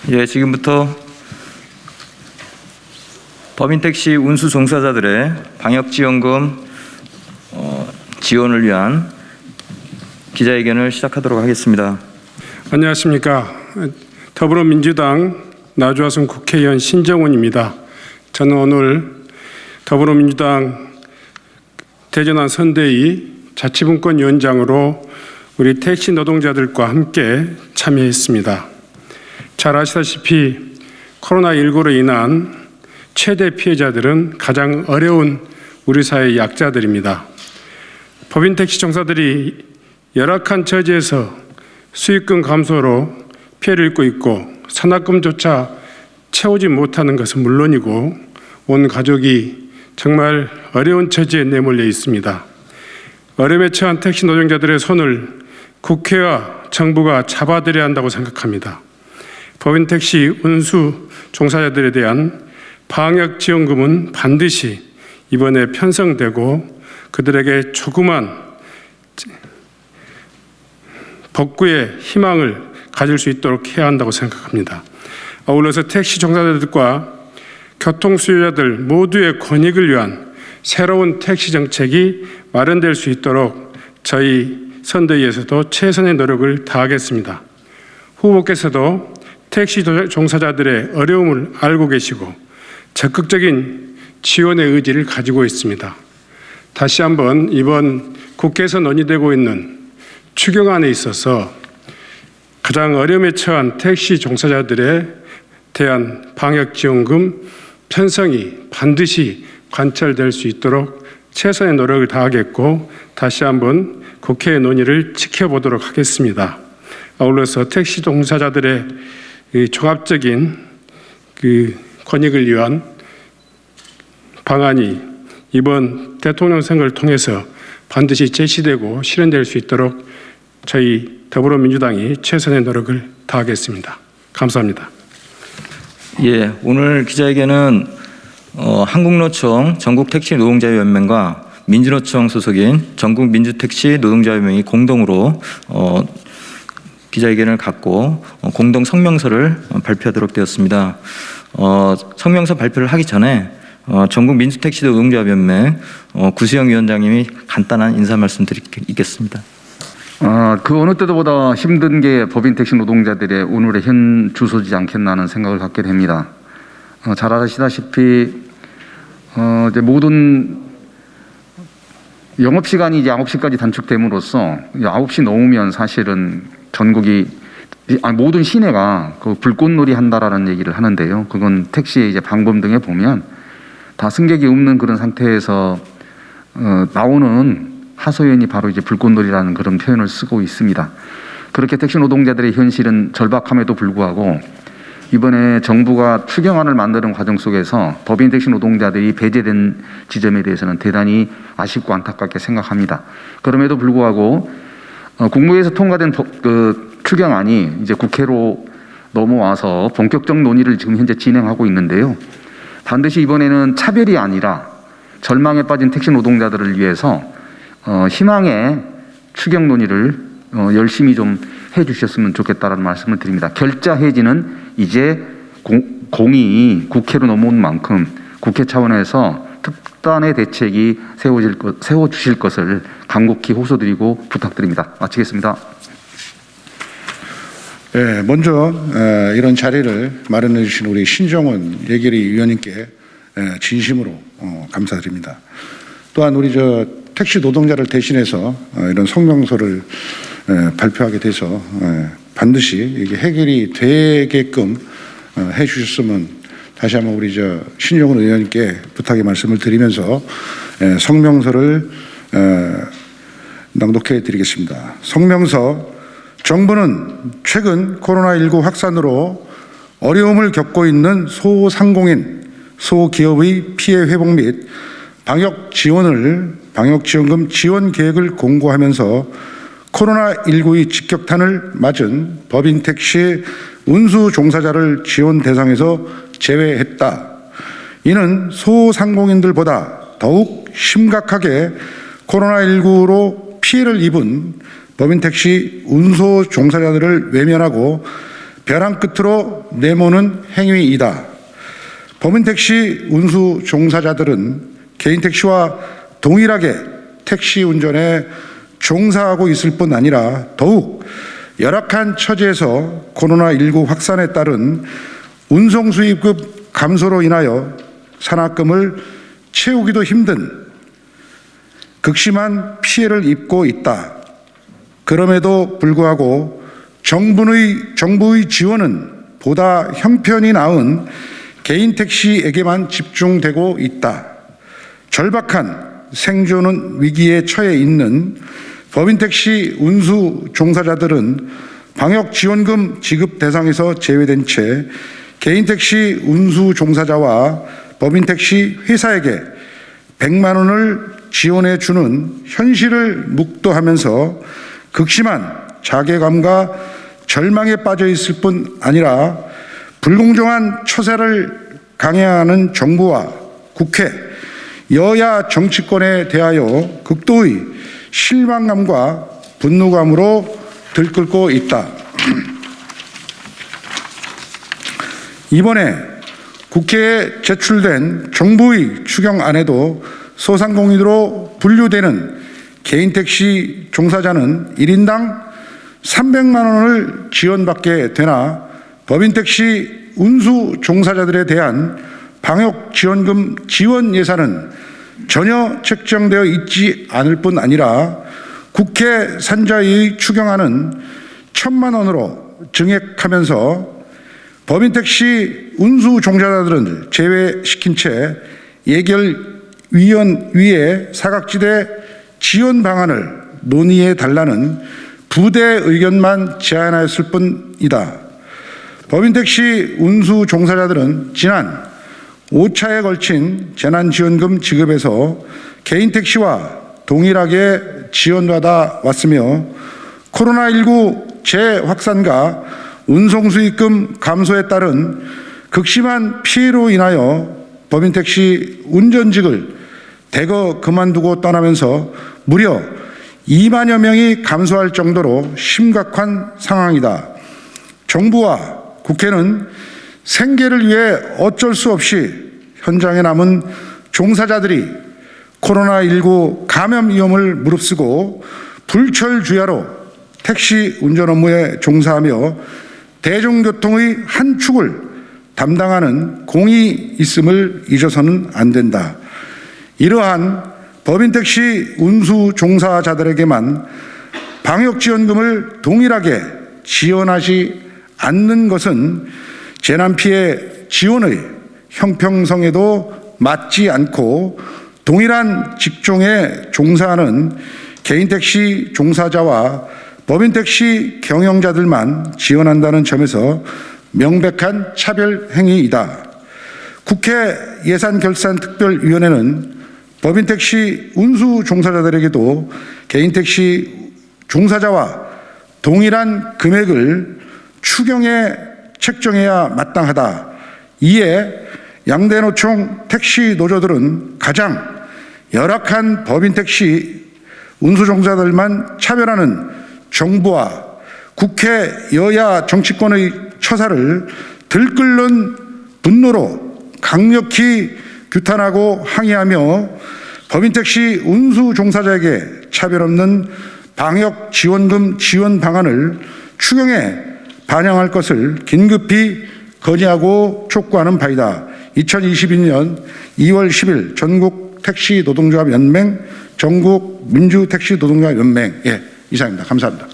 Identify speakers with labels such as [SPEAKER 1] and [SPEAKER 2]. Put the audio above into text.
[SPEAKER 1] 예, 지금부터 법인택시 운수 종사자들의 방역지원금 지원을 위한 기자회견을 시작하도록 하겠습니다.
[SPEAKER 2] 안녕하십니까. 더불어민주당 나주화성 국회의원 신정훈입니다. 저는 오늘 더불어민주당 대전안 선대위 자치분권위원장으로 우리 택시 노동자들과 함께 참여했습니다. 잘 아시다시피 코로나19로 인한 최대 피해자들은 가장 어려운 우리 사회의 약자들입니다. 법인택시 종사들이 열악한 처지에서 수익금 감소로 피해를 입고 있고 산학금조차 채우지 못하는 것은 물론이고 온 가족이 정말 어려운 처지에 내몰려 있습니다. 어려움에 처한 택시 노동자들의 손을 국회와 정부가 잡아들여야 한다고 생각합니다. 법인택시 운수 종사자들에 대한 방역지원금은 반드시 이번에 편성되고 그들에게 조그만 복구의 희망을 가질 수 있도록 해야 한다고 생각합니다. 아울러서 택시 종사자들과 교통수요자들 모두의 권익을 위한 새로운 택시 정책이 마련될 수 있도록 저희 선대위에서도 최선의 노력을 다하겠습니다. 후보께서도 택시 종사자들의 어려움을 알고 계시고 적극적인 지원의 의지를 가지고 있습니다. 다시 한번 이번 국회에서 논의되고 있는 추경안에 있어서 가장 어려움에 처한 택시 종사자들에 대한 방역지원금 편성이 반드시 관철될 수 있도록 최선의 노력을 다하겠고 다시 한번 국회의 논의를 지켜보도록 하겠습니다. 아울러서 택시 종사자들의 종합적인 권익을 위한 방안이 이번 대통령 선거를 통해서 반드시 제시되고 실현될 수 있도록 저희 더불어민주당이 최선의 노력을 다하겠습니다. 감사합니다.
[SPEAKER 1] 예, 오늘 기자회견은 한국노총 전국택시노동자연맹과 민주노총 소속인 전국민주택시 노동자연맹이 공동으로 기자회견을 갖고 공동 성명서를 발표하도록 되었습니다. 성명서 발표를 하기 전에 전국민주택시 노동자연맹 구수영 위원장님이 간단한 인사 말씀 드리겠습니다.
[SPEAKER 3] 그 어느 때보다 힘든 게 법인택시 노동자들의 오늘의 현 주소지 않겠나 하는 생각을 갖게 됩니다. 잘 아시다시피 이제 모든 영업시간이 이제 9시까지 단축됨으로써 9시 넘으면 사실은 전국이 모든 시내가 그 불꽃놀이 한다라는 얘기를 하는데요. 그건 택시의 이제 방범 등에 보면 다 승객이 없는 그런 상태에서 나오는 하소연이 바로 이제 불꽃놀이라는 그런 표현을 쓰고 있습니다. 그렇게 택시 노동자들의 현실은 절박함에도 불구하고 이번에 정부가 추경안을 만드는 과정 속에서 법인 택시 노동자들이 배제된 지점에 대해서는 대단히 아쉽고 안타깝게 생각합니다. 그럼에도 불구하고 국무회에서 통과된 추경안이 이제 국회로 넘어와서 본격적 논의를 지금 현재 진행하고 있는데요. 반드시 이번에는 차별이 아니라 절망에 빠진 택시 노동자들을 위해서 희망의 추경 논의를 열심히 좀 해주셨으면 좋겠다라는 말씀을 드립니다. 결자 해지는 이제 공이 국회로 넘어온 만큼 국회 차원에서 특단의 대책이 세워주실 것을 간곡히 호소드리고 부탁드립니다. 마치겠습니다.
[SPEAKER 4] 네, 먼저 이런 자리를 마련해 주신 우리 신정훈 예결위 위원님께 진심으로 감사드립니다. 또한 우리 택시 노동자를 대신해서 이런 성명서를 발표하게 돼서 반드시 이게 해결이 되게끔 해주셨으면 다시 한번 우리 신정훈 의원님께 부탁의 말씀을 드리면서 성명서를 낭독해 드리겠습니다. 성명서. 정부는 최근 코로나19 확산으로 어려움을 겪고 있는 소상공인, 소기업의 피해 회복 및 방역지원금 지원 계획을 공고하면서 코로나19의 직격탄을 맞은 법인택시 운수 종사자를 지원 대상에서 제외했다. 이는 소상공인들보다 더욱 심각하게 코로나19로 피해를 입은 법인택시 운소 종사자들을 외면하고 벼랑 끝으로 내모는 행위이다. 법인택시 운수 종사자들은 개인택시와 동일하게 택시 운전에 종사하고 있을 뿐 아니라 더욱 열악한 처지에서 코로나19 확산에 따른 운송 수입급 감소로 인하여 산학금을 채우기도 힘든 극심한 피해를 입고 있다. 그럼에도 불구하고 정부의 지원은 보다 형편이 나은 개인 택시에게만 집중되고 있다. 절박한 생존은 위기에 처해 있는 법인택시 운수 종사자들은 방역지원금 지급 대상에서 제외된 채 개인택시 운수 종사자와 법인택시 회사에게 100만 원을 지원해 주는 현실을 묵도하면서 극심한 자괴감과 절망에 빠져 있을 뿐 아니라 불공정한 처사를 강행하는 정부와 국회, 여야 정치권에 대하여 극도의 실망감과 분노감으로 들끓고 있다. 이번에 국회에 제출된 정부의 추경안에도 소상공인으로 분류되는 개인택시 종사자는 1인당 300만 원을 지원받게 되나 법인택시 운수 종사자들에 대한 방역지원금 지원 예산은 전혀 책정되어 있지 않을 뿐 아니라 국회 산자의 추경안은 1,000만 원으로 증액하면서 법인택시 운수 종사자들을 제외시킨 채 예결위원위에 사각지대 지원 방안을 논의해 달라는 부대 의견만 제안하였을 뿐이다. 법인택시 운수 종사자들은 지난 5차에 걸친 재난지원금 지급에서 개인택시와 동일하게 지원받아 왔으며 코로나19 재확산과 운송수익금 감소에 따른 극심한 피해로 인하여 법인택시 운전직을 대거 그만두고 떠나면서 무려 2만여 명이 감소할 정도로 심각한 상황이다. 정부와 국회는 생계를 위해 어쩔 수 없이 현장에 남은 종사자들이 코로나19 감염 위험을 무릅쓰고 불철주야로 택시 운전 업무에 종사하며 대중교통의 한 축을 담당하는 공이 있음을 잊어서는 안 된다. 이러한 법인택시 운수 종사자들에게만 방역지원금을 동일하게 지원하지 않는 것은 재난피해 지원의 형평성에도 맞지 않고 동일한 직종에 종사하는 개인택시 종사자와 법인택시 경영자들만 지원한다는 점에서 명백한 차별 행위이다. 국회 예산결산특별위원회는 법인택시 운수 종사자들에게도 개인택시 종사자와 동일한 금액을 추경에 책정해야 마땅하다. 이에 양대노총 택시 노조들은 가장 열악한 법인택시 운수종사자들만 차별하는 정부와 국회 여야 정치권의 처사를 들끓는 분노로 강력히 규탄하고 항의하며 법인택시 운수종사자에게 차별 없는 방역지원금 지원 방안을 추경에 반영할 것을 긴급히 건의하고 촉구하는 바이다. 2022년 2월 10일 전국택시노동조합연맹, 전국민주택시노동조합연맹. 이상입니다. 감사합니다.